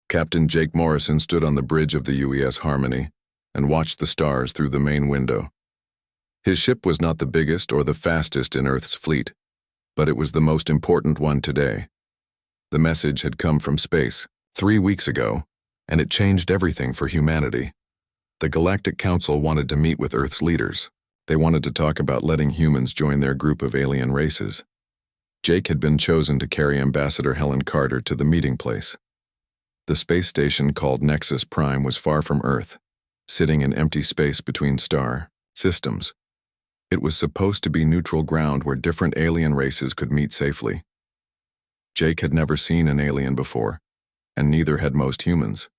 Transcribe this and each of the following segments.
Captain Jake Morrison stood on the bridge of the UES Harmony and watched the stars through the main window. His ship was not the biggest or the fastest in Earth's fleet, but it was the most important one today. The message had come from space 3 weeks ago, and it changed everything for humanity. The Galactic Council wanted to meet with Earth's leaders. They wanted to talk about letting humans join their group of alien races. Jake had been chosen to carry Ambassador Helen Carter to the meeting place. The space station called Nexus Prime was far from Earth, sitting in empty space between star systems. It was supposed to be neutral ground where different alien races could meet safely. Jake had never seen an alien before, and neither had most humans.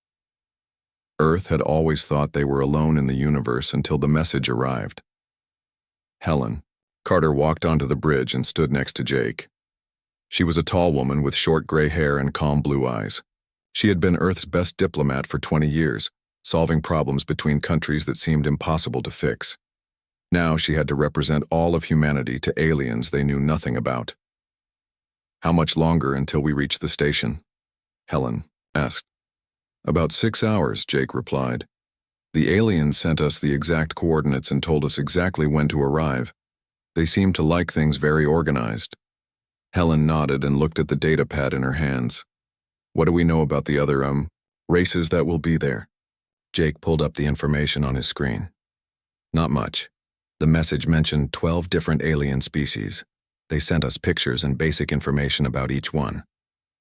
Earth had always thought they were alone in the universe until the message arrived. Helen Carter walked onto the bridge and stood next to Jake. She was a tall woman with short gray hair and calm blue eyes. She had been Earth's best diplomat for 20 years, solving problems between countries that seemed impossible to fix. Now she had to represent all of humanity to aliens they knew nothing about. "How much longer until we reach the station?" Helen asked. "About 6 hours," Jake replied. "The aliens sent us the exact coordinates and told us exactly when to arrive. They seem to like things very organized." Helen nodded and looked at the data pad in her hands. "What do we know about the other, races that will be there?" Jake pulled up the information on his screen. "Not much. The message mentioned 12 different alien species. They sent us pictures and basic information about each one.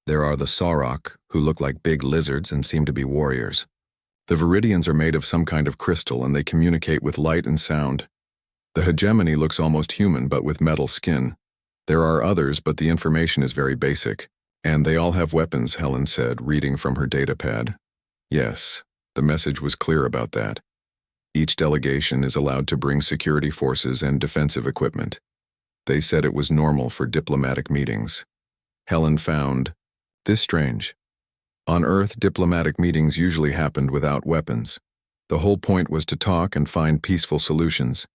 There are the Sauroch, who look like big lizards and seem to be warriors. The Viridians are made of some kind of crystal and they communicate with light and sound. The Hegemony looks almost human but with metal skin. There are others, but the information is very basic. And they all have weapons," Helen said, reading from her data pad. Yes, the message was clear about that. Each delegation is allowed to bring security forces and defensive equipment. They said it was normal for diplomatic meetings. Helen found this strange. On Earth, diplomatic meetings usually happened without weapons. The whole point was to talk and find peaceful solutions.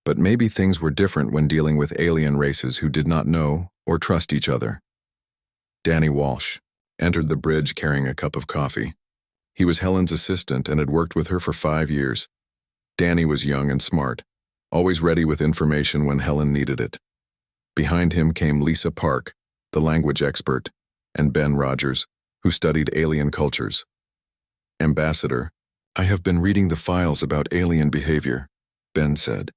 But maybe things were different when dealing with alien races who did not know or trust each other. Danny Walsh entered the bridge carrying a cup of coffee. He was Helen's assistant and had worked with her for 5 years. Danny was young and smart, always ready with information when Helen needed it. Behind him came Lisa Park, the language expert, and Ben Rogers, who studied alien cultures. "Ambassador, I have been reading the files about alien behavior," Ben said.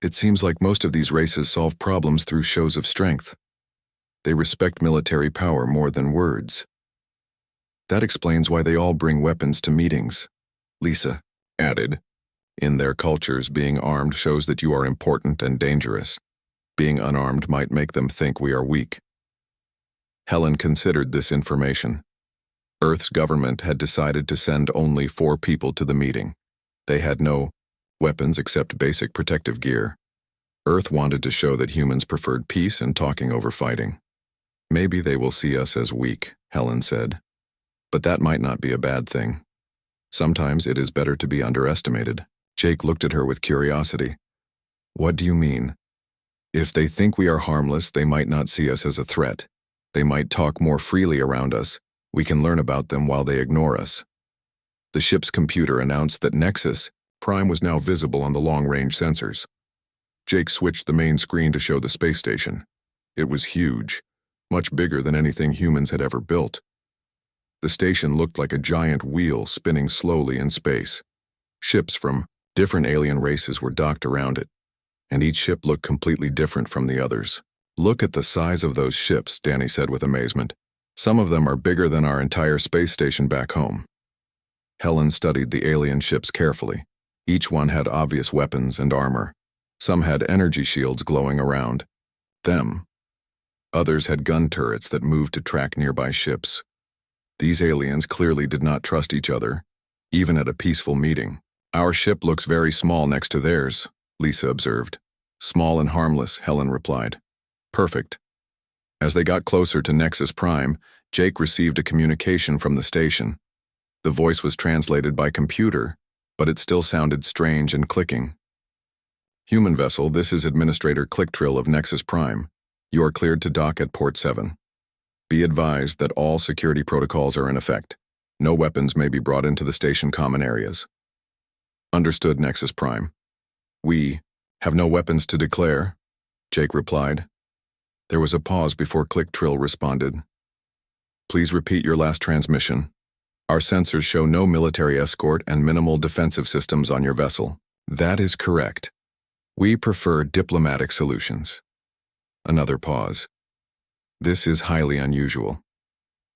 "It seems like most of these races solve problems through shows of strength. They respect military power more than words. That explains why they all bring weapons to meetings," Lisa added. "In their cultures, being armed shows that you are important and dangerous. Being unarmed might make them think we are weak." Helen considered this information. Earth's government had decided to send only 4 people to the meeting. They had no weapons except basic protective gear. Earth wanted to show that humans preferred peace and talking over fighting. "Maybe they will see us as weak," Helen said. "But that might not be a bad thing. Sometimes it is better to be underestimated." Jake looked at her with curiosity. "What do you mean?" "If they think we are harmless, they might not see us as a threat. They might talk more freely around us. We can learn about them while they ignore us." The ship's computer announced that Nexus Prime was now visible on the long-range sensors. Jake switched the main screen to show the space station. It was huge, much bigger than anything humans had ever built. The station looked like a giant wheel spinning slowly in space. Ships from different alien races were docked around it, and each ship looked completely different from the others. "Look at the size of those ships," Danny said with amazement. "Some of them are bigger than our entire space station back home." Helen studied the alien ships carefully. Each one had obvious weapons and armor. Some had energy shields glowing around them. Others had gun turrets that moved to track nearby ships. These aliens clearly did not trust each other, even at a peaceful meeting. "Our ship looks very small next to theirs," Lisa observed. "Small and harmless," Helen replied. "Perfect." As they got closer to Nexus Prime, Jake received a communication from the station. The voice was translated by computer, but it still sounded strange and clicking. "Human vessel, this is Administrator Clicktrill of Nexus Prime. You are cleared to dock at Port 7. Be advised that all security protocols are in effect. No weapons may be brought into the station common areas. Understood, Nexus Prime. We have no weapons to declare, Jake replied. There was a pause before Click Trill responded. Please repeat your last transmission. Our sensors show no military escort and minimal defensive systems on your vessel. That is correct. We prefer diplomatic solutions. Another pause. This is highly unusual.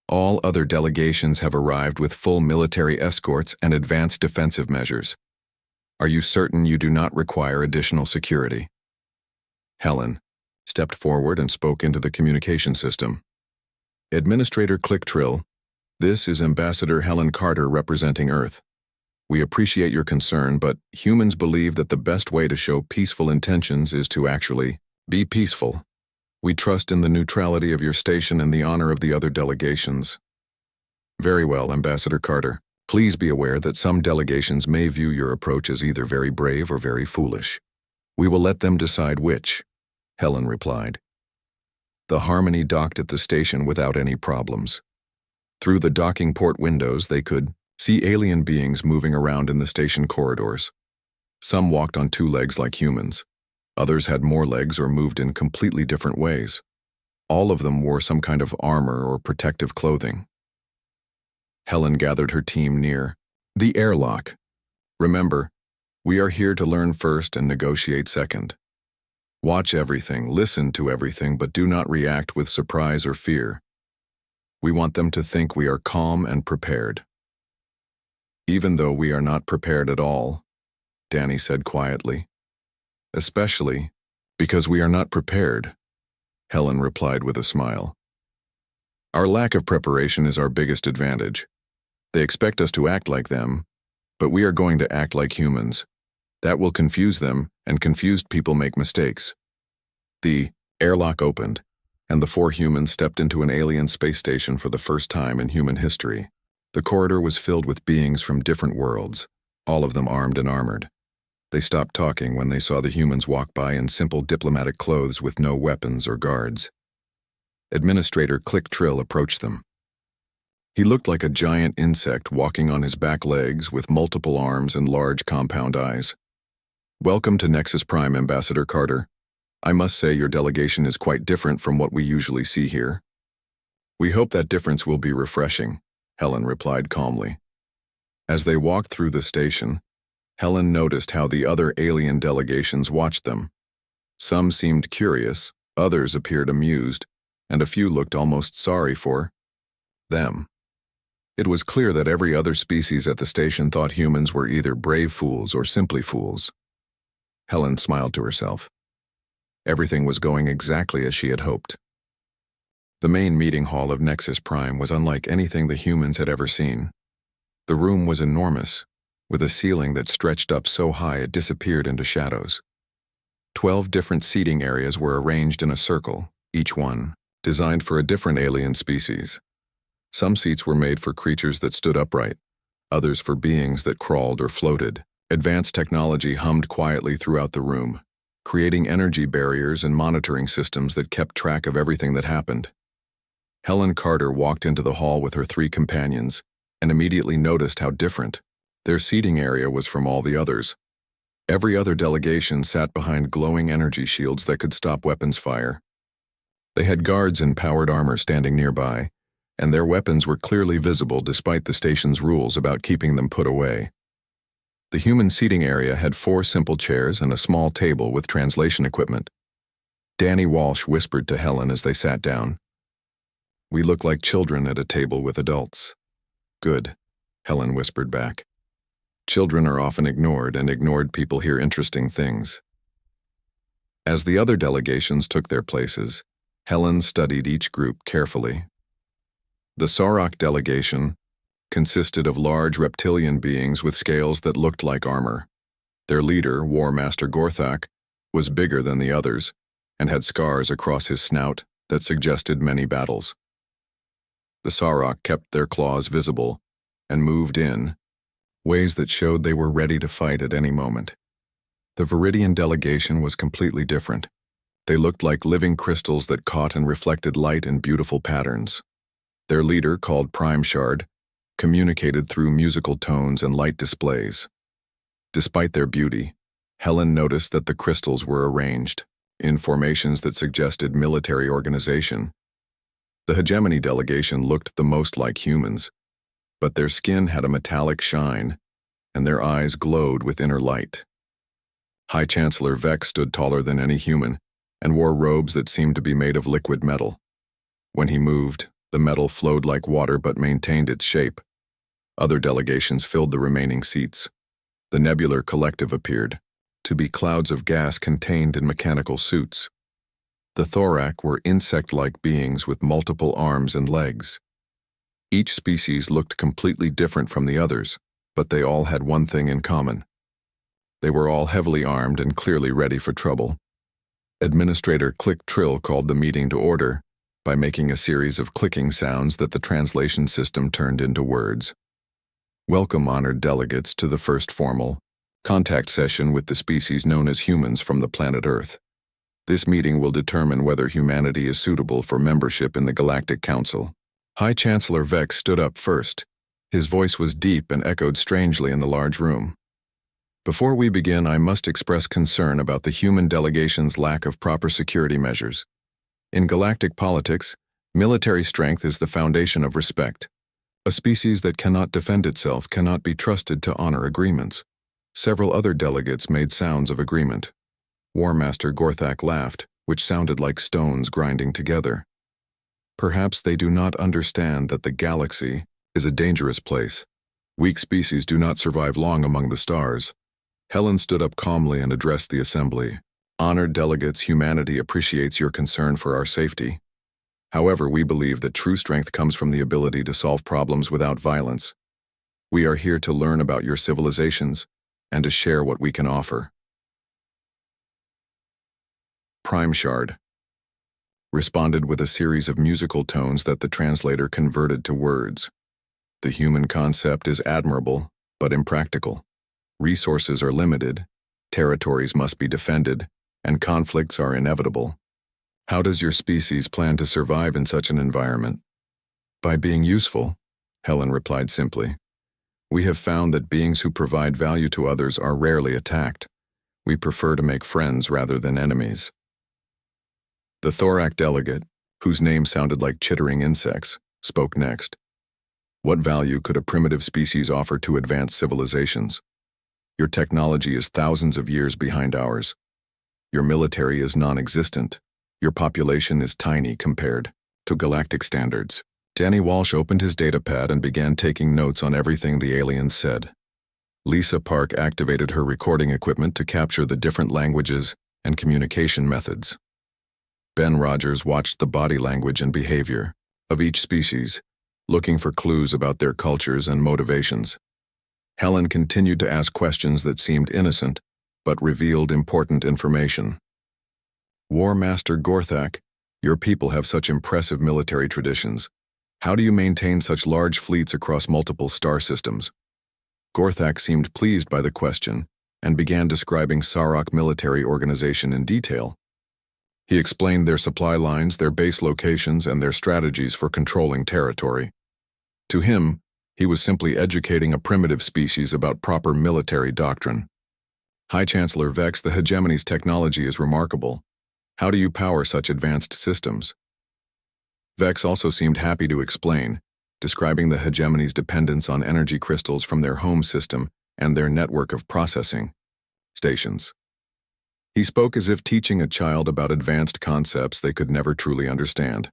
All other delegations have arrived with full military escorts and advanced defensive measures. Are you certain you do not require additional security? Helen stepped forward and spoke into the communication system. Administrator Click Trill, this is Ambassador Helen Carter representing Earth. We appreciate your concern, but humans believe that the best way to show peaceful intentions is to actually be peaceful. We trust in the neutrality of your station and the honor of the other delegations. Very well, Ambassador Carter. Please be aware that some delegations may view your approach as either very brave or very foolish. We will let them decide which, Helen replied. The Harmony docked at the station without any problems. Through the docking port windows, they could see alien beings moving around in the station corridors. Some walked on two legs like humans. Others had more legs or moved in completely different ways. All of them wore some kind of armor or protective clothing. Helen gathered her team near the airlock. Remember, we are here to learn first and negotiate second. Watch everything, listen to everything, but do not react with surprise or fear. We want them to think we are calm and prepared. Even though we are not prepared at all, Danny said quietly. Especially because we are not prepared, Helen replied with a smile. Our lack of preparation is our biggest advantage. They expect us to act like them, but we are going to act like humans. That will confuse them, and confused people make mistakes. The airlock opened, and the four humans stepped into an alien space station for the first time in human history. The corridor was filled with beings from different worlds, all of them armed and armored. They stopped talking when they saw the humans walk by in simple diplomatic clothes with no weapons or guards. Administrator Click Trill approached them. He looked like a giant insect walking on his back legs with multiple arms and large compound eyes. Welcome to Nexus Prime, Ambassador Carter. I must say your delegation is quite different from what we usually see here. We hope that difference will be refreshing, Helen replied calmly. As they walked through the station, Helen noticed how the other alien delegations watched them. Some seemed curious, others appeared amused, and a few looked almost sorry for them. It was clear that every other species at the station thought humans were either brave fools or simply fools. Helen smiled to herself. Everything was going exactly as she had hoped. The main meeting hall of Nexus Prime was unlike anything the humans had ever seen. The room was enormous, with a ceiling that stretched up so high it disappeared into shadows. 12 different seating areas were arranged in a circle, each one designed for a different alien species. Some seats were made for creatures that stood upright, others for beings that crawled or floated. Advanced technology hummed quietly throughout the room, creating energy barriers and monitoring systems that kept track of everything that happened. Helen Carter walked into the hall with her three companions and immediately noticed how different their seating area was from all the others. Every other delegation sat behind glowing energy shields that could stop weapons fire. They had guards in powered armor standing nearby, and their weapons were clearly visible despite the station's rules about keeping them put away. The human seating area had 4 simple chairs and a small table with translation equipment. Danny Walsh whispered to Helen as they sat down. We look like children at a table with adults. Good, Helen whispered back. Children are often ignored, and ignored people hear interesting things. As the other delegations took their places, Helen studied each group carefully. The Sauroch delegation consisted of large reptilian beings with scales that looked like armor. Their leader, War Master Gorthak, was bigger than the others and had scars across his snout that suggested many battles. The Sauroch kept their claws visible and moved in ways that showed they were ready to fight at any moment. The Viridian delegation was completely different. They looked like living crystals that caught and reflected light in beautiful patterns. Their leader, called Prime Shard, communicated through musical tones and light displays. Despite their beauty, Helen noticed that the crystals were arranged in formations that suggested military organization. The hegemony delegation looked the most like humans, but their skin had a metallic shine, and their eyes glowed with inner light. High Chancellor Vex stood taller than any human and wore robes that seemed to be made of liquid metal. When he moved, the metal flowed like water but maintained its shape. Other delegations filled the remaining seats. The nebular collective appeared to be clouds of gas contained in mechanical suits. The Thorac were insect-like beings with multiple arms and legs. Each species looked completely different from the others, but they all had one thing in common. They were all heavily armed and clearly ready for trouble. Administrator Click Trill called the meeting to order by making a series of clicking sounds that the translation system turned into words. Welcome, honored delegates, to the first formal contact session with the species known as humans from the planet Earth. This meeting will determine whether humanity is suitable for membership in the Galactic Council. High Chancellor Vex stood up first. His voice was deep and echoed strangely in the large room. Before we begin, I must express concern about the human delegation's lack of proper security measures. In galactic politics, military strength is the foundation of respect. A species that cannot defend itself cannot be trusted to honor agreements. Several other delegates made sounds of agreement. War Master Gorthak laughed, which sounded like stones grinding together. Perhaps they do not understand that the galaxy is a dangerous place. Weak species do not survive long among the stars. Helen stood up calmly and addressed the assembly. Honored delegates, humanity appreciates your concern for our safety. However, we believe that true strength comes from the ability to solve problems without violence. We are here to learn about your civilizations and to share what we can offer. Prime Shard responded with a series of musical tones that the translator converted to words. The human concept is admirable, but impractical. Resources are limited, territories must be defended, and conflicts are inevitable. How does your species plan to survive in such an environment? By being useful, Helen replied simply. We have found that beings who provide value to others are rarely attacked. We prefer to make friends rather than enemies. The Thorac delegate, whose name sounded like chittering insects, spoke next. What value could a primitive species offer to advanced civilizations? Your technology is thousands of years behind ours. Your military is non-existent. Your population is tiny compared to galactic standards. Danny Walsh opened his datapad and began taking notes on everything the aliens said. Lisa Park activated her recording equipment to capture the different languages and communication methods. Ben Rogers watched the body language and behavior of each species, looking for clues about their cultures and motivations. Helen continued to ask questions that seemed innocent, but revealed important information. War Master Gorthak, your people have such impressive military traditions. How do you maintain such large fleets across multiple star systems? Gorthak seemed pleased by the question and began describing Sarok military organization in detail. He explained their supply lines, their base locations, and their strategies for controlling territory. To him, he was simply educating a primitive species about proper military doctrine. High Chancellor Vex, the hegemony's technology is remarkable. How do you power such advanced systems? Vex also seemed happy to explain, describing the hegemony's dependence on energy crystals from their home system and their network of processing stations. He spoke as if teaching a child about advanced concepts they could never truly understand.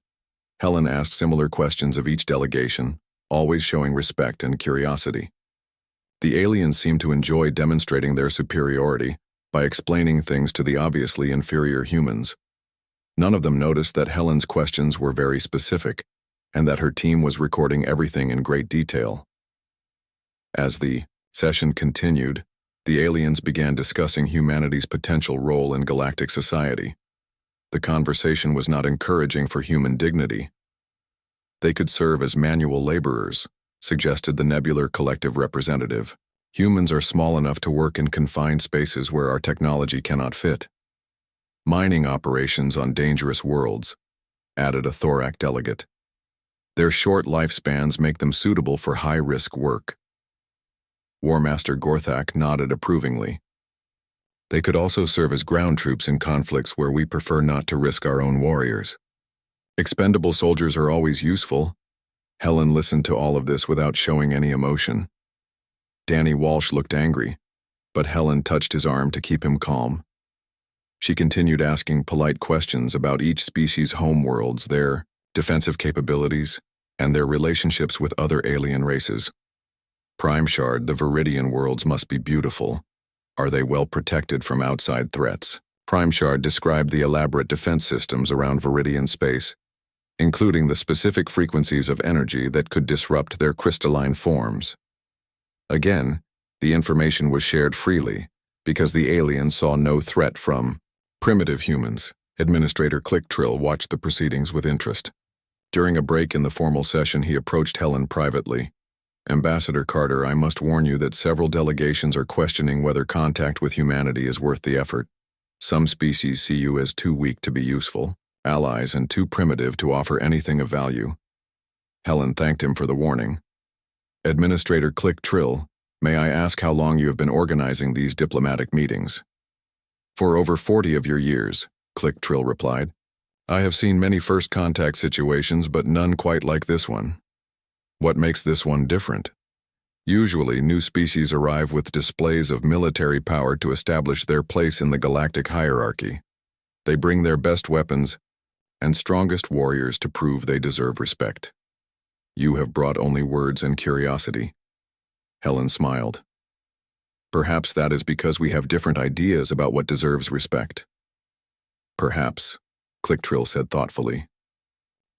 Helen asked similar questions of each delegation, always showing respect and curiosity. The aliens seemed to enjoy demonstrating their superiority by explaining things to the obviously inferior humans. None of them noticed that Helen's questions were very specific, and that her team was recording everything in great detail. As the session continued, the aliens began discussing humanity's potential role in galactic society. The conversation was not encouraging for human dignity. They could serve as manual laborers, suggested the nebular collective representative. Humans are small enough to work in confined spaces where our technology cannot fit. Mining operations on dangerous worlds, added a Thorac delegate. Their short lifespans make them suitable for high-risk work. War Master Gorthak nodded approvingly. They could also serve as ground troops in conflicts where we prefer not to risk our own warriors. Expendable soldiers are always useful. Helen listened to all of this without showing any emotion. Danny Walsh looked angry, but Helen touched his arm to keep him calm. She continued asking polite questions about each species' homeworlds, their defensive capabilities, and their relationships with other alien races. Prime Shard, the Viridian worlds must be beautiful. Are they well protected from outside threats? Prime Shard described the elaborate defense systems around Viridian space, including the specific frequencies of energy that could disrupt their crystalline forms. Again, the information was shared freely, because the aliens saw no threat from primitive humans. Administrator Clicktrill watched the proceedings with interest. During a break in the formal session, he approached Helen privately. Ambassador Carter, I must warn you that several delegations are questioning whether contact with humanity is worth the effort. Some species see you as too weak to be useful, allies, and too primitive to offer anything of value. Helen thanked him for the warning. Administrator Clicktrill, may I ask how long you have been organizing these diplomatic meetings? For over 40 of your years, Clicktrill replied. I have seen many first contact situations, but none quite like this one. What makes this one different? Usually, new species arrive with displays of military power to establish their place in the galactic hierarchy. They bring their best weapons and strongest warriors to prove they deserve respect. You have brought only words and curiosity. Helen smiled. Perhaps that is because we have different ideas about what deserves respect. Perhaps, Clicktrill said thoughtfully.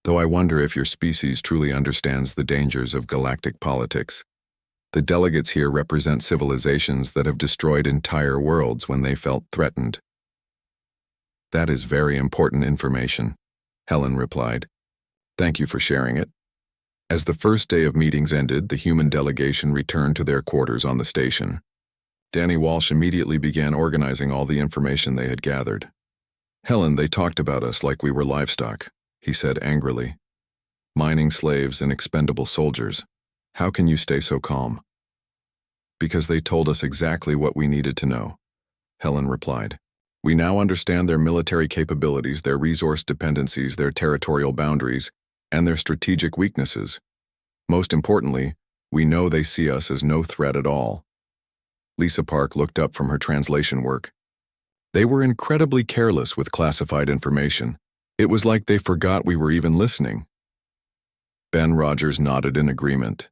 Though I wonder if your species truly understands the dangers of galactic politics. The delegates here represent civilizations that have destroyed entire worlds when they felt threatened. That is very important information, Helen replied. Thank you for sharing it. As the first day of meetings ended, the human delegation returned to their quarters on the station. Danny Walsh immediately began organizing all the information they had gathered. Helen, they talked about us like we were livestock, he said angrily. Mining slaves and expendable soldiers. How can you stay so calm? Because they told us exactly what we needed to know, Helen replied. We now understand their military capabilities, their resource dependencies, their territorial boundaries, and their strategic weaknesses. Most importantly, we know they see us as no threat at all. Lisa Park looked up from her translation work. They were incredibly careless with classified information. It was like they forgot we were even listening. Ben Rogers nodded in agreement.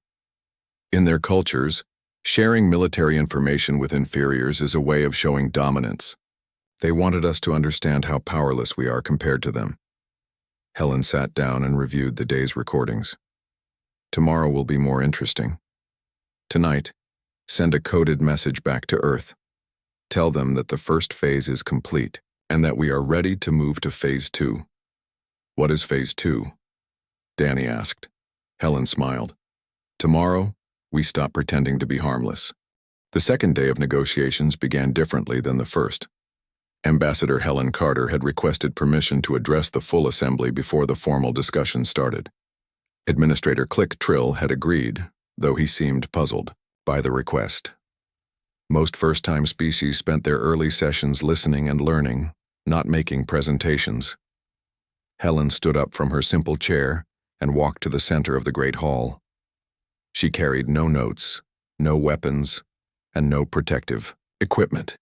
In their cultures, sharing military information with inferiors is a way of showing dominance. They wanted us to understand how powerless we are compared to them. Helen sat down and reviewed the day's recordings. Tomorrow will be more interesting. Tonight, send a coded message back to Earth. Tell them that the first phase is complete and that we are ready to move to Phase 2. What is Phase 2? Danny asked. Helen smiled. Tomorrow, we stop pretending to be harmless. The second day of negotiations began differently than the first. Ambassador Helen Carter had requested permission to address the full assembly before the formal discussion started. Administrator Clicktrill had agreed, though he seemed puzzled by the request. Most first-time species spent their early sessions listening and learning, not making presentations. Helen stood up from her simple chair and walked to the center of the great hall. She carried no notes, no weapons, and no protective equipment.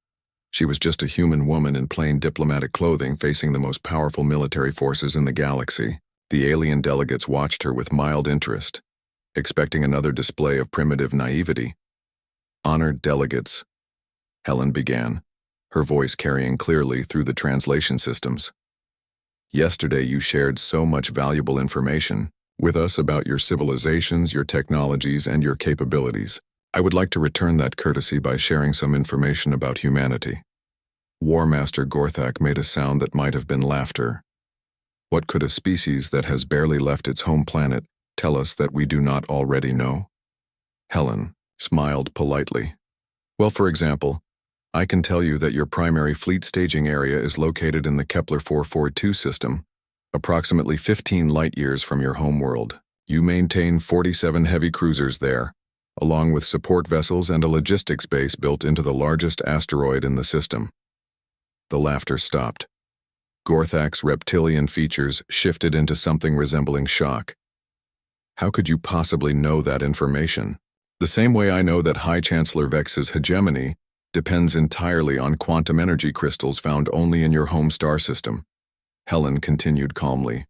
She was just a human woman in plain diplomatic clothing facing the most powerful military forces in the galaxy. The alien delegates watched her with mild interest, expecting another display of primitive naivety. Honored delegates, Helen began, her voice carrying clearly through the translation systems. Yesterday you shared so much valuable information with us about your civilizations, your technologies, and your capabilities. I would like to return that courtesy by sharing some information about humanity. War Master Gorthak made a sound that might have been laughter. What could a species that has barely left its home planet tell us that we do not already know? Helen smiled politely. Well, for example, I can tell you that your primary fleet staging area is located in the Kepler 442 system, approximately 15 light-years from your home world. You maintain 47 heavy cruisers there, along with support vessels and a logistics base built into the largest asteroid in the system. The laughter stopped. Gorthak's reptilian features shifted into something resembling shock. How could you possibly know that information? The same way I know that High Chancellor Vex's hegemony depends entirely on quantum energy crystals found only in your home star system, Helen continued calmly,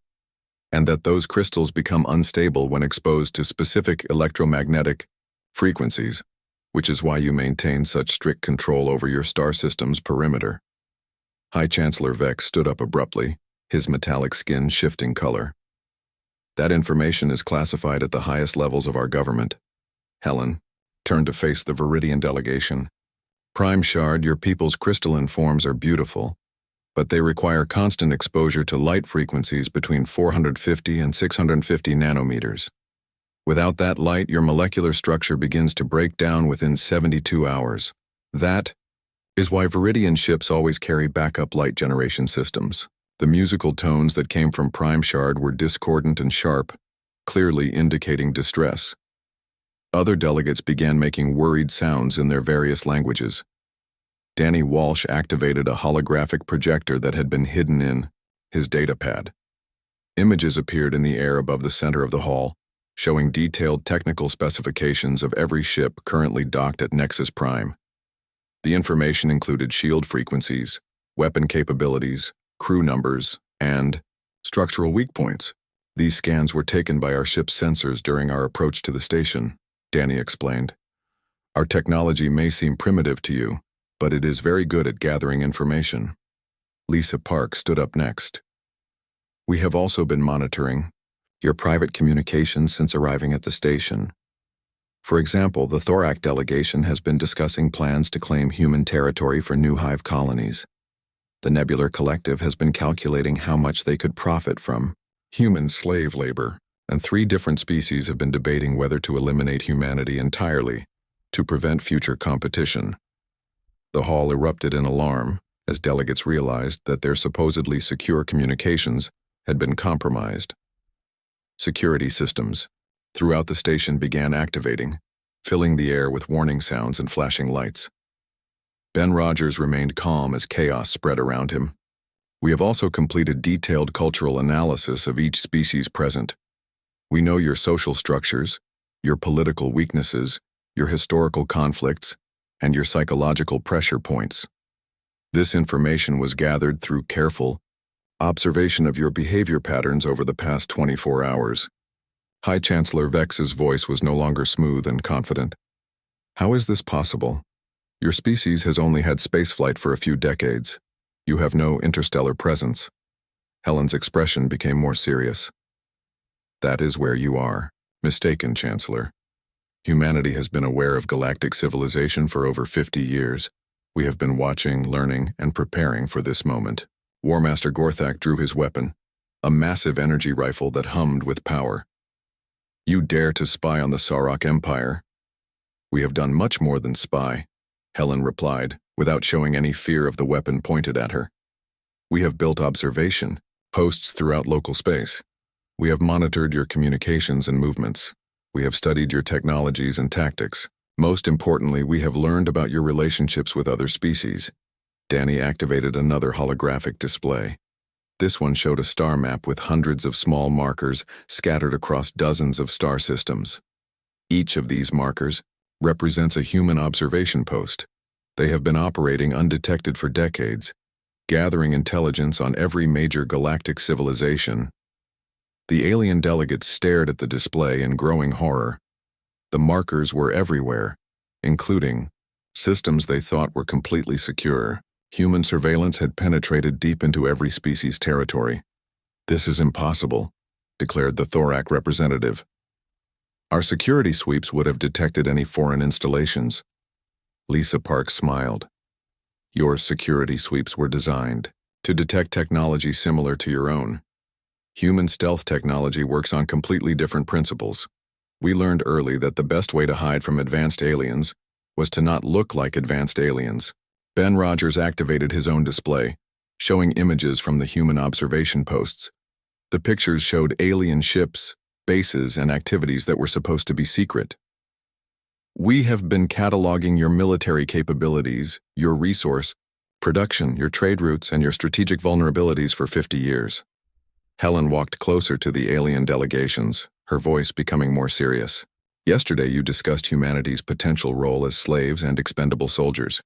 and that those crystals become unstable when exposed to specific electromagnetic frequencies, which is why you maintain such strict control over your star system's perimeter. High Chancellor Vex stood up abruptly, his metallic skin shifting color. That information is classified at the highest levels of our government. Helen turned to face the Viridian delegation. Prime Shard, your people's crystalline forms are beautiful, but they require constant exposure to light frequencies between 450 and 650 nanometers. Without that light, your molecular structure begins to break down within 72 hours. That is why Viridian ships always carry backup light generation systems. The musical tones that came from Prime Shard were discordant and sharp, clearly indicating distress. Other delegates began making worried sounds in their various languages. Danny Walsh activated a holographic projector that had been hidden in his datapad. Images appeared in the air above the center of the hall, showing detailed technical specifications of every ship currently docked at Nexus Prime. The information included shield frequencies, weapon capabilities, crew numbers, and structural weak points. These scans were taken by our ship's sensors during our approach to the station, Danny explained. Our technology may seem primitive to you, but it is very good at gathering information. Lisa Park stood up next. We have also been monitoring your private communications since arriving at the station. For example, the Thorak delegation has been discussing plans to claim human territory for new hive colonies. The Nebular Collective has been calculating how much they could profit from human slave labor, and 3 different species have been debating whether to eliminate humanity entirely to prevent future competition. The hall erupted in alarm as delegates realized that their supposedly secure communications had been compromised. Security systems throughout the station began activating, filling the air with warning sounds and flashing lights. Ben Rogers remained calm as chaos spread around him. We have also completed detailed cultural analysis of each species present. We know your social structures, your political weaknesses, your historical conflicts, and your psychological pressure points. This information was gathered through careful observation of your behavior patterns over the past 24 hours. High Chancellor Vex's voice was no longer smooth and confident. How is this possible? Your species has only had spaceflight for a few decades. You have no interstellar presence. Helen's expression became more serious. That is where you are mistaken, Chancellor. Humanity has been aware of galactic civilization for over 50 years. We have been watching, learning, and preparing for this moment. War Master Gorthak drew his weapon, a massive energy rifle that hummed with power. You dare to spy on the Sarok Empire? We have done much more than spy, Helen replied, without showing any fear of the weapon pointed at her. We have built observation posts throughout local space. We have monitored your communications and movements. We have studied your technologies and tactics. Most importantly, we have learned about your relationships with other species. Danny activated another holographic display. This one showed a star map with hundreds of small markers scattered across dozens of star systems. Each of these markers represents a human observation post. They have been operating undetected for decades, gathering intelligence on every major galactic civilization. The alien delegates stared at the display in growing horror. The markers were everywhere, including systems they thought were completely secure. Human surveillance had penetrated deep into every species' territory. This is impossible, declared the Thorak representative. Our security sweeps would have detected any foreign installations. Lisa Park smiled. Your security sweeps were designed to detect technology similar to your own. Human stealth technology works on completely different principles. We learned early that the best way to hide from advanced aliens was to not look like advanced aliens. Ben Rogers activated his own display, showing images from the human observation posts. The pictures showed alien ships, bases, and activities that were supposed to be secret. We have been cataloging your military capabilities, your resource production, your trade routes, and your strategic vulnerabilities for 50 years. Helen walked closer to the alien delegations, her voice becoming more serious. Yesterday you discussed humanity's potential role as slaves and expendable soldiers.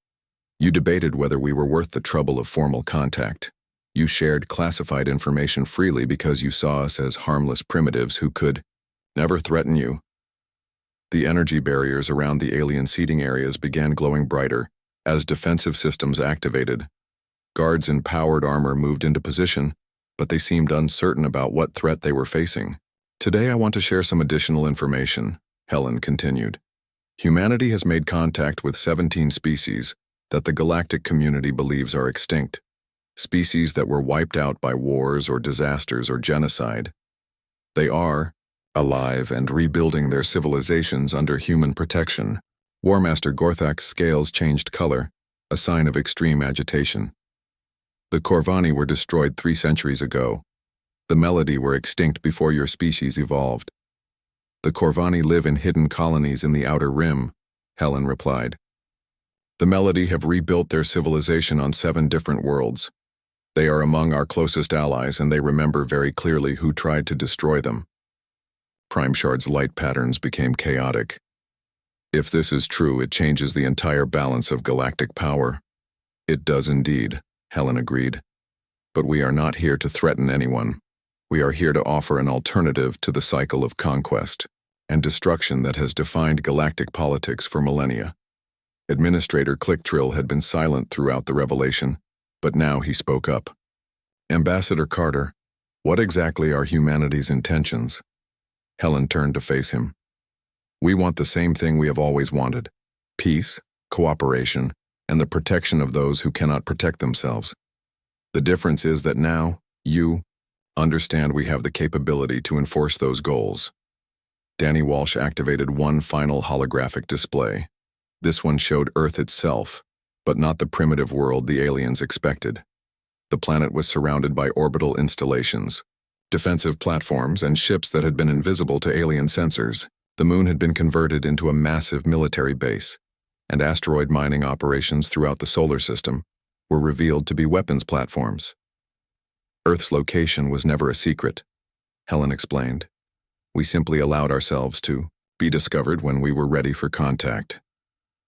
You debated whether we were worth the trouble of formal contact. You shared classified information freely because you saw us as harmless primitives who could never threaten you. The energy barriers around the alien seating areas began glowing brighter as defensive systems activated. Guards in powered armor moved into position, but they seemed uncertain about what threat they were facing. Today I want to share some additional information, Helen continued. Humanity has made contact with 17 species that the galactic community believes are extinct. Species that were wiped out by wars or disasters or genocide. They are alive and rebuilding their civilizations under human protection. War Master Gorthak's scales changed color, a sign of extreme agitation. The Corvani were destroyed 3 centuries ago. The Melody were extinct before your species evolved. The Corvani live in hidden colonies in the Outer Rim, Helen replied. The Melody have rebuilt their civilization on 7 different worlds. They are among our closest allies and they remember very clearly who tried to destroy them. Prime Shard's light patterns became chaotic. If this is true, it changes the entire balance of galactic power. It does indeed, Helen agreed. But we are not here to threaten anyone. We are here to offer an alternative to the cycle of conquest and destruction that has defined galactic politics for millennia. Administrator Clicktrill had been silent throughout the revelation, but now he spoke up. Ambassador Carter, what exactly are humanity's intentions? Helen turned to face him. We want the same thing we have always wanted: peace, cooperation, and the protection of those who cannot protect themselves. The difference is that now, you understand we have the capability to enforce those goals. Danny Walsh activated one final holographic display. This one showed Earth itself, but not the primitive world the aliens expected. The planet was surrounded by orbital installations, defensive platforms, and ships that had been invisible to alien sensors. The moon had been converted into a massive military base, and asteroid mining operations throughout the solar system were revealed to be weapons platforms. Earth's location was never a secret, Helen explained. We simply allowed ourselves to be discovered when we were ready for contact,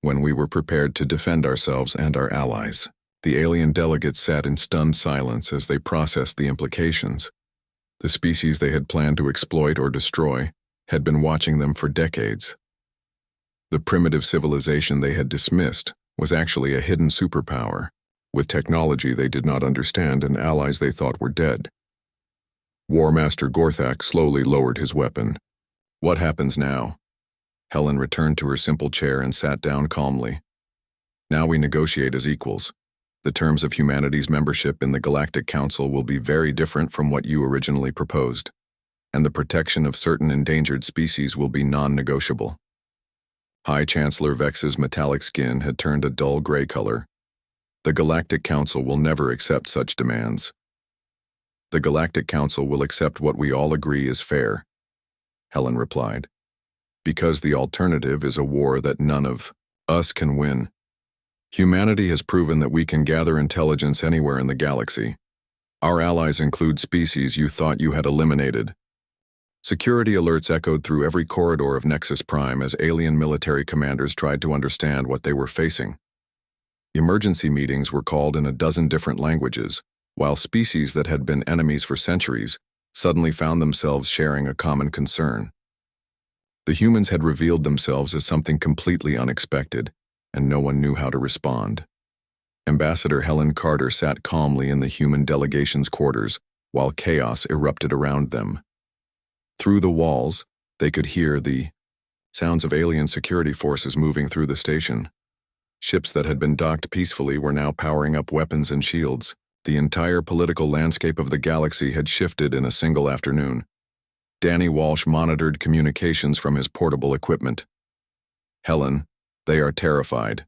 when we were prepared to defend ourselves and our allies. The alien delegates sat in stunned silence as they processed the implications. The species they had planned to exploit or destroy had been watching them for decades. The primitive civilization they had dismissed was actually a hidden superpower, with technology they did not understand and allies they thought were dead. War Master Gorthak slowly lowered his weapon. What happens now? Helen returned to her simple chair and sat down calmly. Now we negotiate as equals. The terms of humanity's membership in the Galactic Council will be very different from what you originally proposed, and the protection of certain endangered species will be non-negotiable. High Chancellor Vex's metallic skin had turned a dull gray color. The Galactic Council will never accept such demands. The Galactic Council will accept what we all agree is fair, Helen replied. Because the alternative is a war that none of us can win. Humanity has proven that we can gather intelligence anywhere in the galaxy. Our allies include species you thought you had eliminated. Security alerts echoed through every corridor of Nexus Prime as alien military commanders tried to understand what they were facing. Emergency meetings were called in a dozen different languages, while species that had been enemies for centuries suddenly found themselves sharing a common concern. The humans had revealed themselves as something completely unexpected, and no one knew how to respond. Ambassador Helen Carter sat calmly in the human delegation's quarters while chaos erupted around them. Through the walls, they could hear the sounds of alien security forces moving through the station. Ships that had been docked peacefully were now powering up weapons and shields. The entire political landscape of the galaxy had shifted in a single afternoon. Danny Walsh monitored communications from his portable equipment. Helen, they are terrified.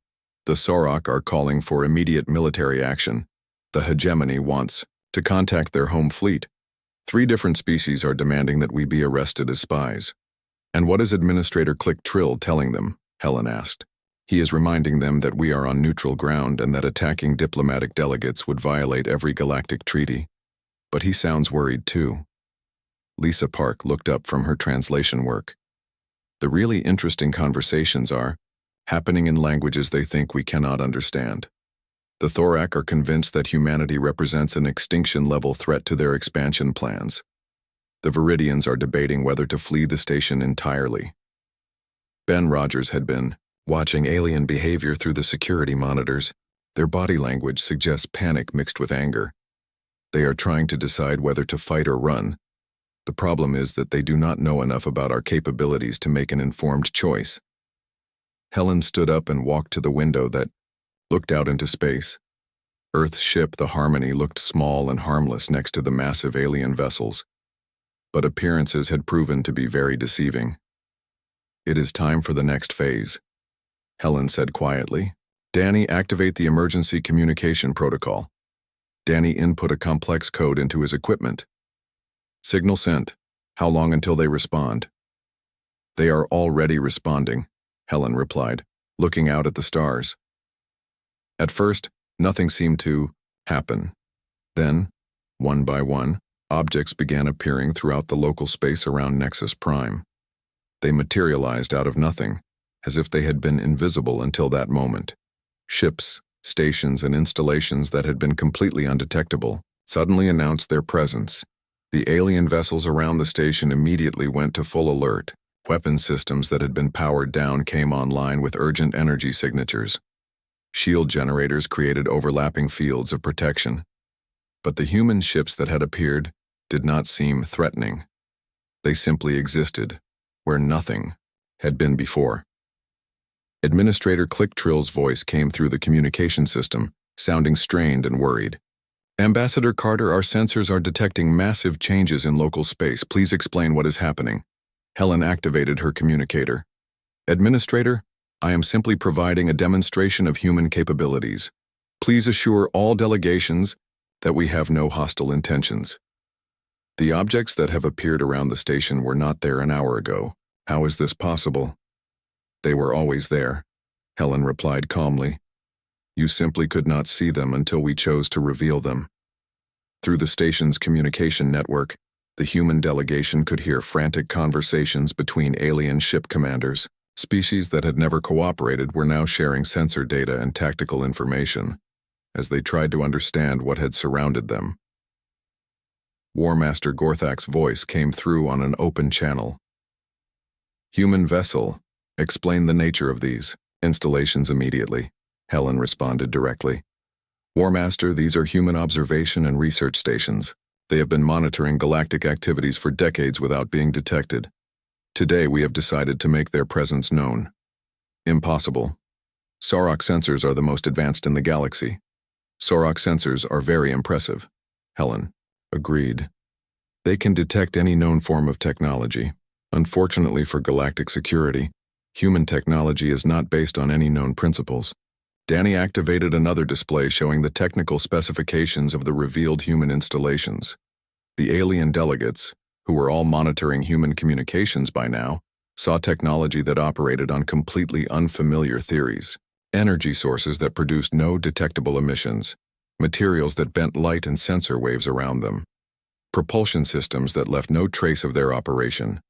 The Sorok are calling for immediate military action. The hegemony wants to contact their home fleet. 3 different species are demanding that we be arrested as spies. And what is Administrator Click Trill telling them? Helen asked. He is reminding them that we are on neutral ground and that attacking diplomatic delegates would violate every galactic treaty. But he sounds worried too. Lisa Park looked up from her translation work. The really interesting conversations are happening in languages they think we cannot understand. The Thorak are convinced that humanity represents an extinction-level threat to their expansion plans. The Viridians are debating whether to flee the station entirely. Ben Rogers had been watching alien behavior through the security monitors. Their body language suggests panic mixed with anger. They are trying to decide whether to fight or run. The problem is that they do not know enough about our capabilities to make an informed choice. Helen stood up and walked to the window that looked out into space. Earth's ship, the Harmony, looked small and harmless next to the massive alien vessels, but appearances had proven to be very deceiving. It is time for the next phase, Helen said quietly. Danny, activate the emergency communication protocol. Danny input a complex code into his equipment. Signal sent. How long until they respond? They are already responding, Helen replied, looking out at the stars. At first, nothing seemed to happen. Then, one by one, objects began appearing throughout the local space around Nexus Prime. They materialized out of nothing, as if they had been invisible until that moment. Ships, stations, and installations that had been completely undetectable suddenly announced their presence. The alien vessels around the station immediately went to full alert. Weapon systems that had been powered down came online with urgent energy signatures. Shield generators created overlapping fields of protection. But the human ships that had appeared did not seem threatening. They simply existed, where nothing had been before. Administrator Click Trill's voice came through the communication system, sounding strained and worried. Ambassador Carter, our sensors are detecting massive changes in local space. Please explain what is happening. Helen activated her communicator. Administrator, I am simply providing a demonstration of human capabilities. Please assure all delegations that we have no hostile intentions. The objects that have appeared around the station were not there an hour ago. How is this possible? They were always there, Helen replied calmly. You simply could not see them until we chose to reveal them. Through the station's communication network, the human delegation could hear frantic conversations between alien ship commanders. Species that had never cooperated were now sharing sensor data and tactical information as they tried to understand what had surrounded them. War Master Gorthak's voice came through on an open channel. Human vessel, explain the nature of these installations immediately, Helen responded directly. War Master, these are human observation and research stations. They have been monitoring galactic activities for decades without being detected. Today we have decided to make their presence known. Impossible. Sorok sensors are the most advanced in the galaxy. Sorok sensors are very impressive. Helen agreed. They can detect any known form of technology. Unfortunately for galactic security, human technology is not based on any known principles. Danny activated another display showing the technical specifications of the revealed human installations. The alien delegates, who were all monitoring human communications by now, saw technology that operated on completely unfamiliar theories. Energy sources that produced no detectable emissions, materials that bent light and sensor waves around them, propulsion systems that left no trace of their operation.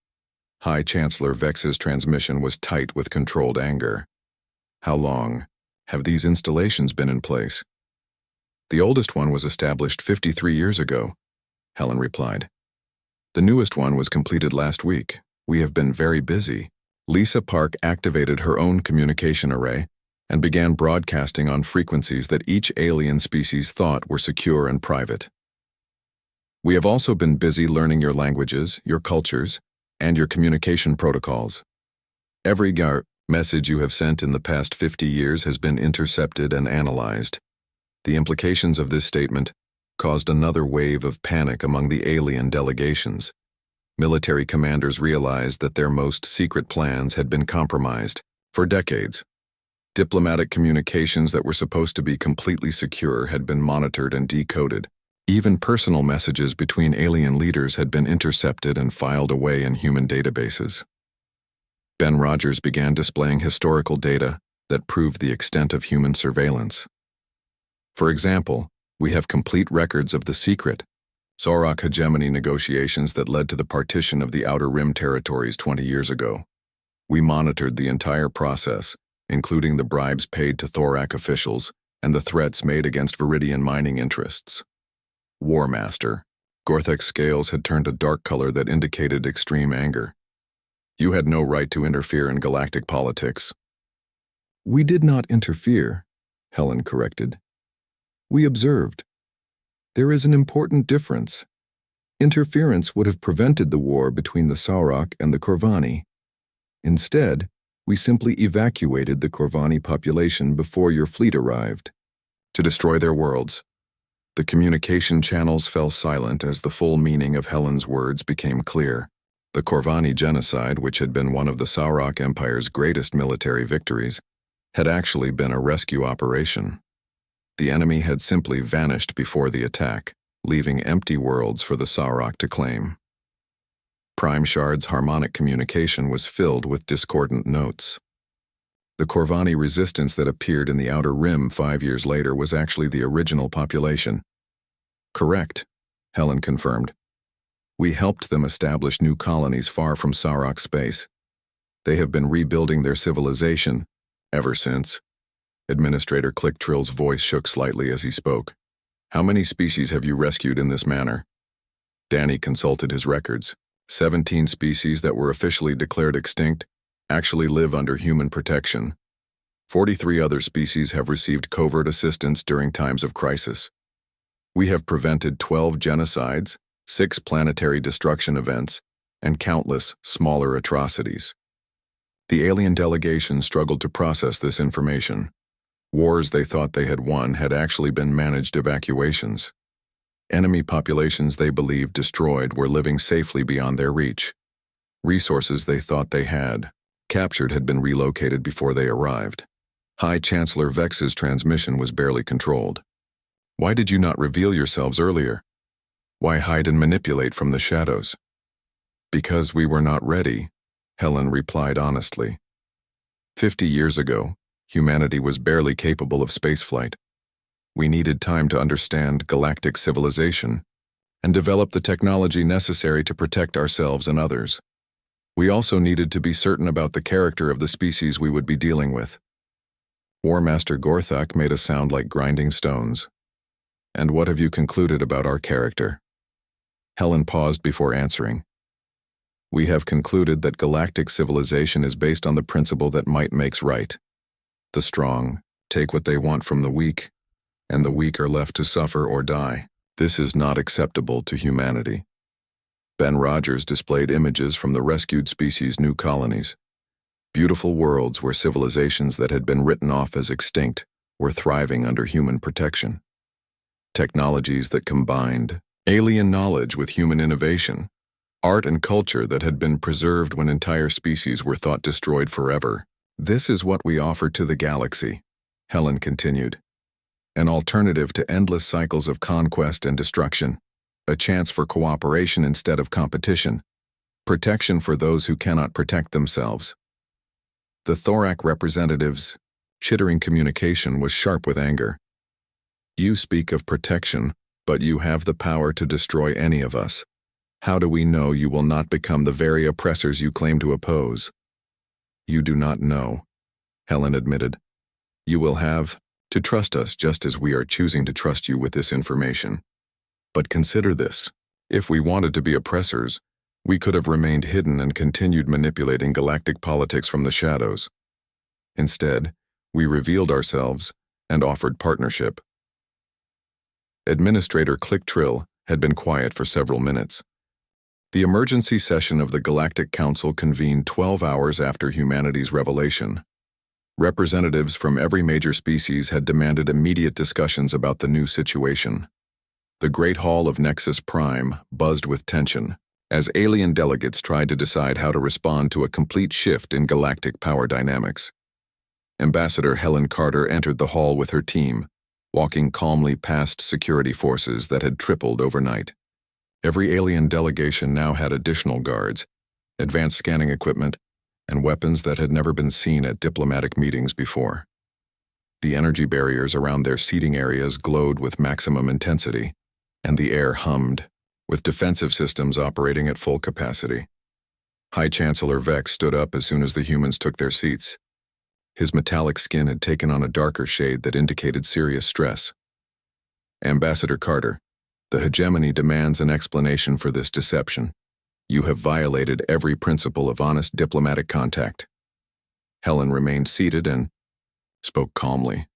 High Chancellor Vex's transmission was tight with controlled anger. How long have these installations been in place? The oldest one was established 53 years ago, Helen replied. The newest one was completed last week. We have been very busy. Lisa Park activated her own communication array and began broadcasting on frequencies that each alien species thought were secure and private. We have also been busy learning your languages, your cultures, and your communication protocols. Every message you have sent in the past 50 years has been intercepted and analyzed. The implications of this statement caused another wave of panic among the alien delegations. Military commanders realized that their most secret plans had been compromised for decades. Diplomatic communications that were supposed to be completely secure had been monitored and decoded. Even personal messages between alien leaders had been intercepted and filed away in human databases. Ben Rogers began displaying historical data that proved the extent of human surveillance. For example, we have complete records of the secret Sauroch hegemony negotiations that led to the partition of the Outer Rim territories 20 years ago. We monitored the entire process, including the bribes paid to Thorak officials and the threats made against Viridian mining interests. War Master. Gorthek's scales had turned a dark color that indicated extreme anger. You had no right to interfere in galactic politics. We did not interfere, Helen corrected. We observed. There is an important difference. Interference would have prevented the war between the Sauroch and the Corvani. Instead, we simply evacuated the Corvani population before your fleet arrived. To destroy their worlds. The communication channels fell silent as the full meaning of Helen's words became clear. The Corvani genocide, which had been one of the Sauroch Empire's greatest military victories, had actually been a rescue operation. The enemy had simply vanished before the attack, leaving empty worlds for the Sauroch to claim. Prime Shard's harmonic communication was filled with discordant notes. The Corvani resistance that appeared in the Outer Rim 5 years later was actually the original population. Correct, Helen confirmed. We helped them establish new colonies far from Sauroch space. They have been rebuilding their civilization ever since. Administrator Clicktrill's voice shook slightly as he spoke. How many species have you rescued in this manner? Danny consulted his records. 17 species that were officially declared extinct actually live under human protection. 43 other species have received covert assistance during times of crisis. We have prevented 12 genocides, 6 planetary destruction events, and countless smaller atrocities. The alien delegation struggled to process this information. Wars they thought they had won had actually been managed evacuations. Enemy populations they believed destroyed were living safely beyond their reach. Resources they thought they had captured had been relocated before they arrived. High Chancellor Vex's transmission was barely controlled. Why did you not reveal yourselves earlier? Why hide and manipulate from the shadows? Because we were not ready, Helen replied honestly. 50 years ago, humanity was barely capable of spaceflight. We needed time to understand galactic civilization and develop the technology necessary to protect ourselves and others. We also needed to be certain about the character of the species we would be dealing with. War Master Gorthek made a sound like grinding stones. And what have you concluded about our character? Helen paused before answering. We have concluded that galactic civilization is based on the principle that might makes right. The strong take what they want from the weak, and the weak are left to suffer or die. This is not acceptable to humanity. Ben Rogers displayed images from the rescued species' new colonies. Beautiful worlds where civilizations that had been written off as extinct were thriving under human protection. Technologies that combined alien knowledge with human innovation, art and culture that had been preserved when entire species were thought destroyed forever. This is what we offer to the galaxy, Helen continued. An alternative to endless cycles of conquest and destruction, a chance for cooperation instead of competition, protection for those who cannot protect themselves. The Thorak representative's chittering communication was sharp with anger. You speak of protection, but you have the power to destroy any of us. How do we know you will not become the very oppressors you claim to oppose? You do not know, Helen admitted. You will have to trust us just as we are choosing to trust you with this information. But consider this. If we wanted to be oppressors, we could have remained hidden and continued manipulating galactic politics from the shadows. Instead, we revealed ourselves and offered partnership. Administrator Clicktrill had been quiet for several minutes. The emergency session of the Galactic Council convened 12 hours after humanity's revelation. Representatives from every major species had demanded immediate discussions about the new situation. The Great Hall of Nexus Prime buzzed with tension as alien delegates tried to decide how to respond to a complete shift in galactic power dynamics. Ambassador Helen Carter entered the hall with her team, walking calmly past security forces that had tripled overnight. Every alien delegation now had additional guards, advanced scanning equipment, and weapons that had never been seen at diplomatic meetings before. The energy barriers around their seating areas glowed with maximum intensity, and the air hummed, with defensive systems operating at full capacity. High Chancellor Vex stood up as soon as the humans took their seats. His metallic skin had taken on a darker shade that indicated serious stress. Ambassador Carter, the hegemony demands an explanation for this deception. You have violated every principle of honest diplomatic contact. Helen remained seated and spoke calmly.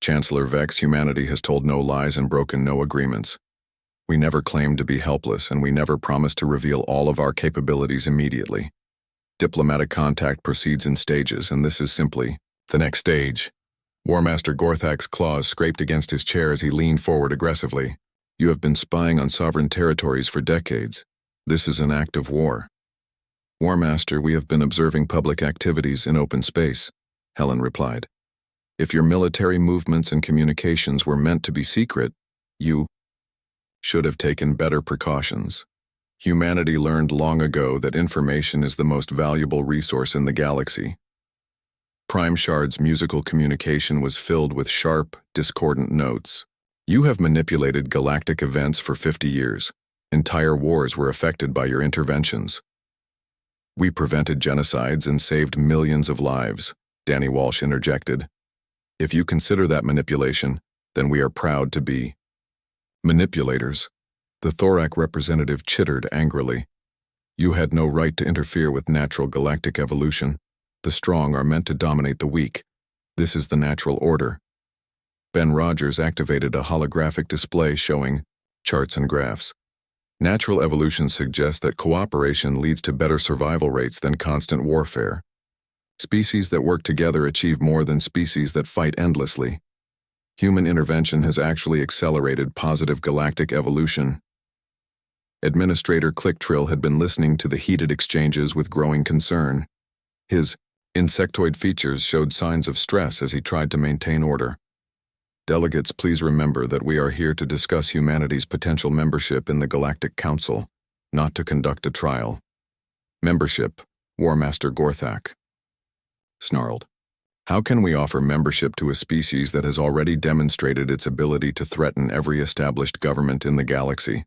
Chancellor Vex, humanity has told no lies and broken no agreements. We never claimed to be helpless, and we never promised to reveal all of our capabilities immediately. Diplomatic contact proceeds in stages, and this is simply the next stage. War Master Gorthak's claws scraped against his chair as he leaned forward aggressively. You have been spying on sovereign territories for decades. This is an act of war. War Master, we have been observing public activities in open space, Helen replied. If your military movements and communications were meant to be secret, you should have taken better precautions. Humanity learned long ago that information is the most valuable resource in the galaxy. Prime Shard's musical communication was filled with sharp, discordant notes. You have manipulated galactic events for 50 years. Entire wars were affected by your interventions. We prevented genocides and saved millions of lives, Danny Walsh interjected. If you consider that manipulation, then we are proud to be manipulators. The Thorak representative chittered angrily. You had no right to interfere with natural galactic evolution. The strong are meant to dominate the weak. This is the natural order. Ben Rogers activated a holographic display showing charts and graphs. Natural evolution suggests that cooperation leads to better survival rates than constant warfare. Species that work together achieve more than species that fight endlessly. Human intervention has actually accelerated positive galactic evolution. Administrator Clicktrill had been listening to the heated exchanges with growing concern. His insectoid features showed signs of stress as he tried to maintain order. Delegates, please remember that we are here to discuss humanity's potential membership in the Galactic Council, not to conduct a trial. Membership, War Master Gorthak snarled. How can we offer membership to a species that has already demonstrated its ability to threaten every established government in the galaxy?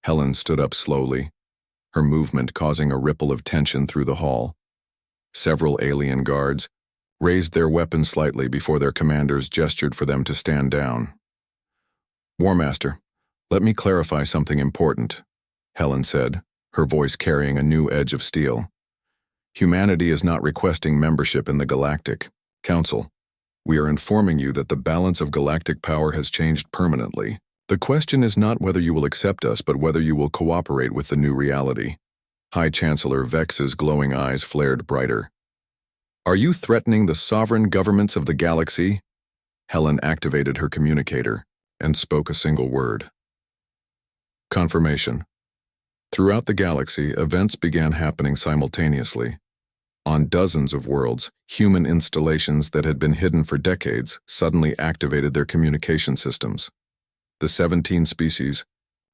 Helen stood up slowly, her movement causing a ripple of tension through the hall. Several alien guards raised their weapons slightly before their commanders gestured for them to stand down. War Master, let me clarify something important, Helen said, her voice carrying a new edge of steel. Humanity is not requesting membership in the Galactic Council. We are informing you that the balance of galactic power has changed permanently. The question is not whether you will accept us, but whether you will cooperate with the new reality. High Chancellor Vex's glowing eyes flared brighter. Are you threatening the sovereign governments of the galaxy? Helen activated her communicator and spoke a single word. Confirmation. Throughout the galaxy, events began happening simultaneously. On dozens of worlds, human installations that had been hidden for decades suddenly activated their communication systems. The 17 species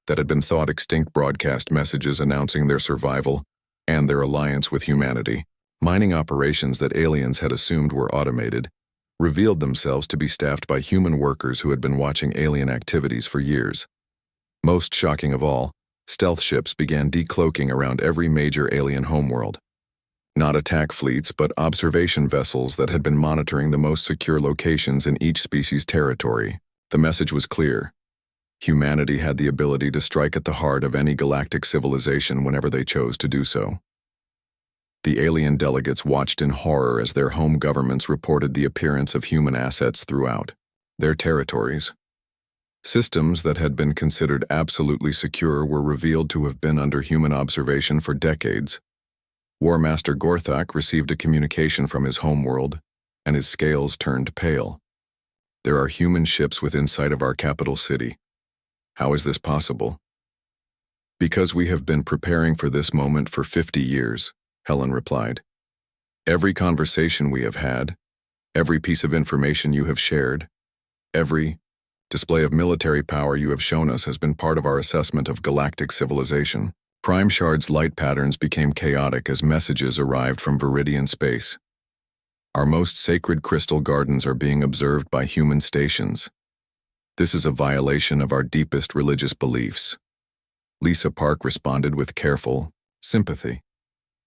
that had been thought extinct broadcast messages announcing their survival and their alliance with humanity. Mining operations that aliens had assumed were automated revealed themselves to be staffed by human workers who had been watching alien activities for years. Most shocking of all, stealth ships began decloaking around every major alien homeworld. Not attack fleets, but observation vessels that had been monitoring the most secure locations in each species' territory. The message was clear. Humanity had the ability to strike at the heart of any galactic civilization whenever they chose to do so. The alien delegates watched in horror as their home governments reported the appearance of human assets throughout their territories. Systems that had been considered absolutely secure were revealed to have been under human observation for decades. War Master Gorthak received a communication from his homeworld, and his scales turned pale. There are human ships within sight of our capital city. How is this possible? Because we have been preparing for this moment for 50 years, Helen replied. Every conversation we have had, every piece of information you have shared, Every display of military power you have shown us has been part of our assessment of galactic civilization. Prime Shard's light patterns became chaotic as messages arrived from Viridian space. Our most sacred crystal gardens are being observed by human stations. This is a violation of our deepest religious beliefs. Lisa Park responded with careful sympathy.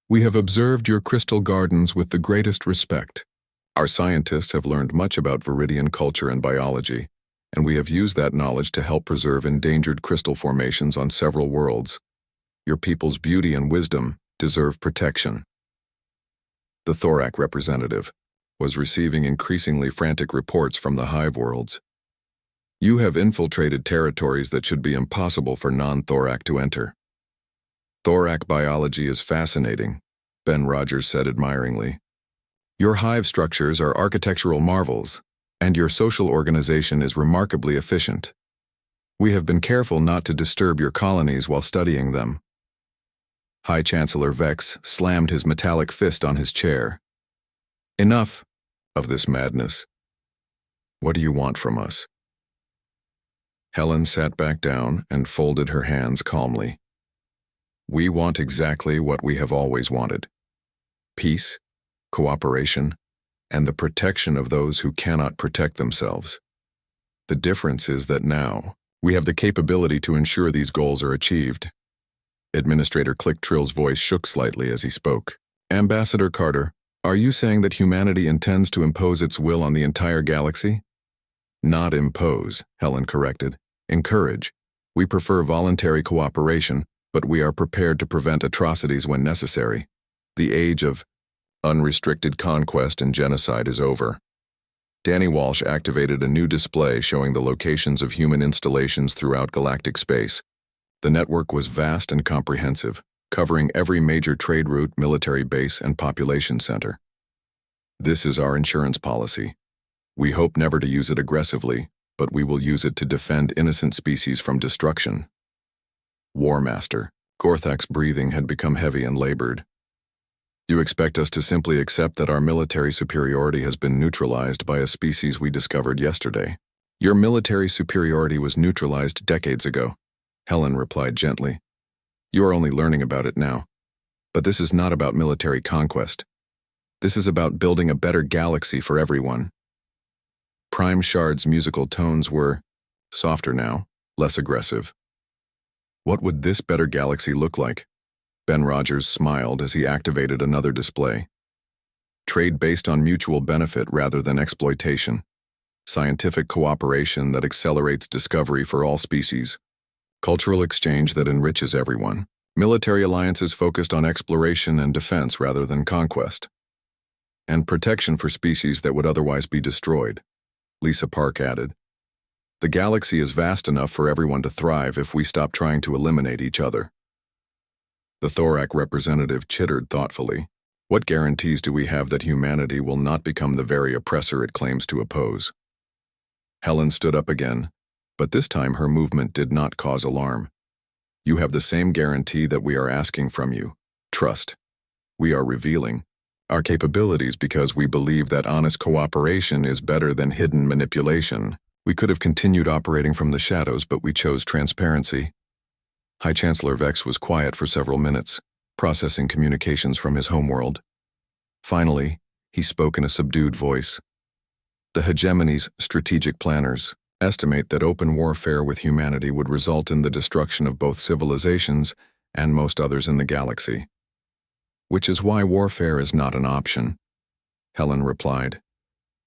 We have observed your crystal gardens with the greatest respect. Our scientists have learned much about Viridian culture and biology, and we have used that knowledge to help preserve endangered crystal formations on several worlds. Your people's beauty and wisdom deserve protection. The Thorak representative was receiving increasingly frantic reports from the hive worlds. You have infiltrated territories that should be impossible for non-Thorak to enter. Thorak biology is fascinating, Ben Rogers said admiringly. Your hive structures are architectural marvels, and your social organization is remarkably efficient. We have been careful not to disturb your colonies while studying them. High Chancellor Vex slammed his metallic fist on his chair. Enough of this madness. What do you want from us? Helen sat back down and folded her hands calmly. We want exactly what we have always wanted. Peace, cooperation, and the protection of those who cannot protect themselves. The difference is that now, we have the capability to ensure these goals are achieved. Administrator Clicktrill's voice shook slightly as he spoke. Ambassador Carter, are you saying that humanity intends to impose its will on the entire galaxy? Not impose, Helen corrected. Encourage. We prefer voluntary cooperation, but we are prepared to prevent atrocities when necessary. The age of unrestricted conquest and genocide is over. Danny Walsh activated a new display showing the locations of human installations throughout galactic space. The network was vast and comprehensive, covering every major trade route, military base, and population center. This is our insurance policy. We hope never to use it aggressively, but we will use it to defend innocent species from destruction. War Master, Gorthak's breathing had become heavy and labored. You expect us to simply accept that our military superiority has been neutralized by a species we discovered yesterday. Your military superiority was neutralized decades ago, Helen replied gently. You are only learning about it now. But this is not about military conquest. This is about building a better galaxy for everyone. Prime Shard's musical tones were softer now, less aggressive. What would this better galaxy look like? Ben Rogers smiled as he activated another display. Trade based on mutual benefit rather than exploitation. Scientific cooperation that accelerates discovery for all species. Cultural exchange that enriches everyone. Military alliances focused on exploration and defense rather than conquest. And protection for species that would otherwise be destroyed, Lisa Park added. The galaxy is vast enough for everyone to thrive if we stop trying to eliminate each other. The Thorak representative chittered thoughtfully. What guarantees do we have that humanity will not become the very oppressor it claims to oppose? Helen stood up again, but this time her movement did not cause alarm. You have the same guarantee that we are asking from you. Trust. We are revealing our capabilities because we believe that honest cooperation is better than hidden manipulation. We could have continued operating from the shadows, but we chose transparency. High Chancellor Vex was quiet for several minutes, processing communications from his homeworld. Finally, he spoke in a subdued voice. The hegemony's strategic planners estimate that open warfare with humanity would result in the destruction of both civilizations and most others in the galaxy. Which is why warfare is not an option, Helen replied.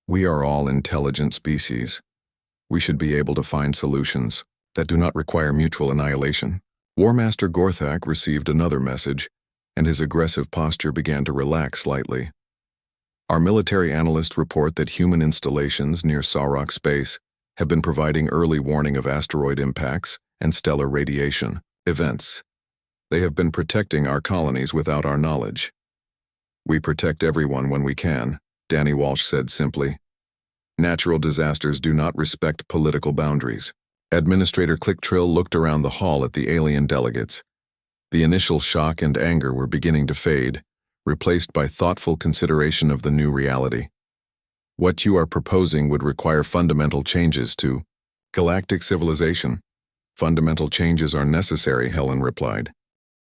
We are all intelligent species. We should be able to find solutions that do not require mutual annihilation. War Master Gorthak received another message, and his aggressive posture began to relax slightly. Our military analysts report that human installations near Sarok space have been providing early warning of asteroid impacts and stellar radiation events. They have been protecting our colonies without our knowledge. We protect everyone when we can, Danny Walsh said simply. Natural disasters do not respect political boundaries. Administrator Clicktrill looked around the hall at the alien delegates. The initial shock and anger were beginning to fade, replaced by thoughtful consideration of the new reality. What you are proposing would require fundamental changes to galactic civilization. Fundamental changes are necessary, Helen replied.